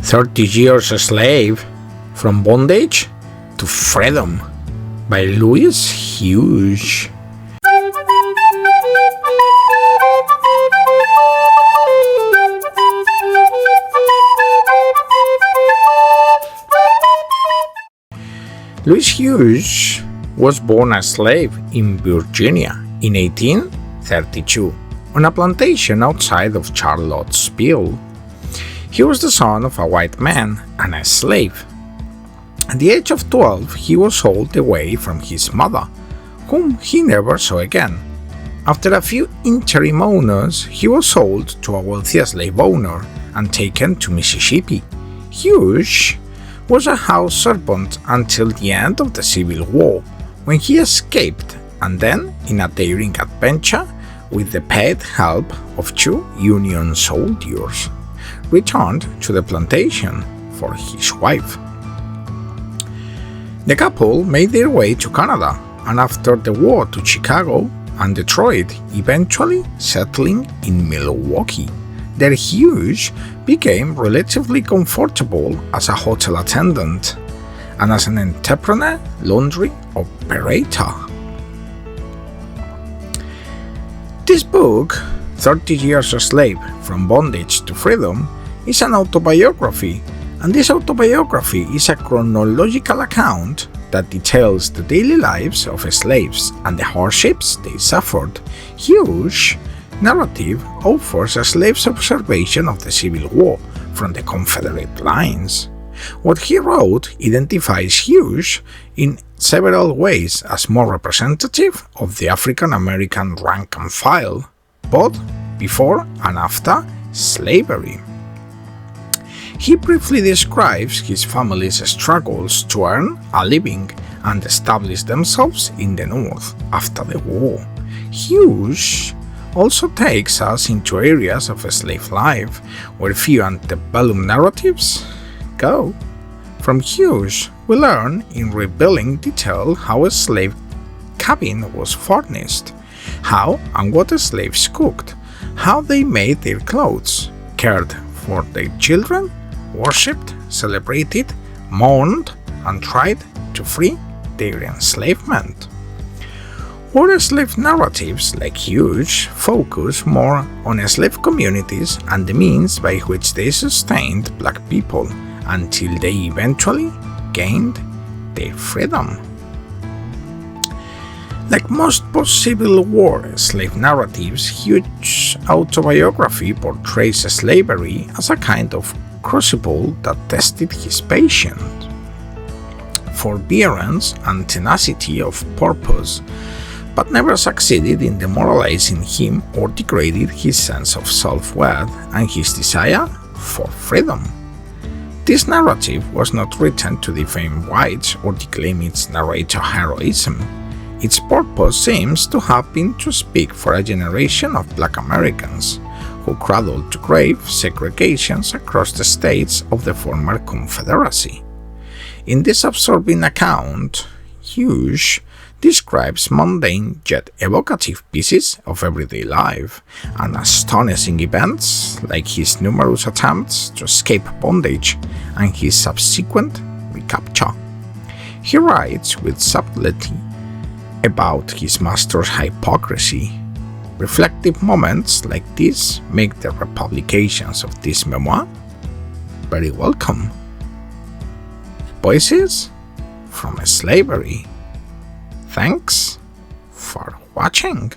30 Years a Slave, From Bondage to Freedom by Hughes. Hughes was born a slave in Virginia in 1832 on a plantation outside of Charlottesville. He was the son of a white man and a slave. At the age of 12, he was sold away from his mother, whom he never saw again. After a few interim owners, he was sold to a wealthy slave owner and taken to Mississippi. Hughes was a house servant until the end of the Civil War, when he escaped and then, in a daring adventure, with the paid help of 2 Union soldiers, returned to the plantation for his wife. The couple made their way to Canada and after the war to Chicago and Detroit, eventually settling in Milwaukee. There Hughes became relatively comfortable as a hotel attendant and as an entrepreneur laundry operator. This book, 30 Years a Slave, From Bondage to Freedom, is an autobiography, and this autobiography is a chronological account that details the daily lives of slaves and the hardships they suffered. Hughes' narrative offers a slave's observation of the Civil War from the Confederate lines. What he wrote identifies Hughes in several ways as more representative of the African American rank and file, both before and after slavery. He briefly describes his family's struggles to earn a living and establish themselves in the North after the war. Hughes also takes us into areas of slave life where few antebellum narratives go. From Hughes, we learn in revealing detail how a slave cabin was furnished, how and what the slaves cooked, how they made their clothes, cared for their children, worshipped, celebrated, mourned, and tried to free their enslavement. Other slave narratives, like Hughes, focus more on slave communities and the means by which they sustained black people until they eventually gained their freedom. Like most post-Civil War slave narratives, Hughes' autobiography portrays slavery as a kind of crucible that tested his patience, forbearance, and tenacity of purpose, but never succeeded in demoralizing him or degraded his sense of self-worth and his desire for freedom. This narrative was not written to defame whites or declaim its narrator heroism. Its purpose seems to have been to speak for a generation of black Americans who cradled to grave segregations across the states of the former Confederacy. In this absorbing account, Hughes describes mundane yet evocative pieces of everyday life and astonishing events like his numerous attempts to escape bondage and his subsequent recapture. He writes with subtlety about his master's hypocrisy. Reflective moments like this make the republications of this memoir very welcome. Voices from slavery. Thanks for watching.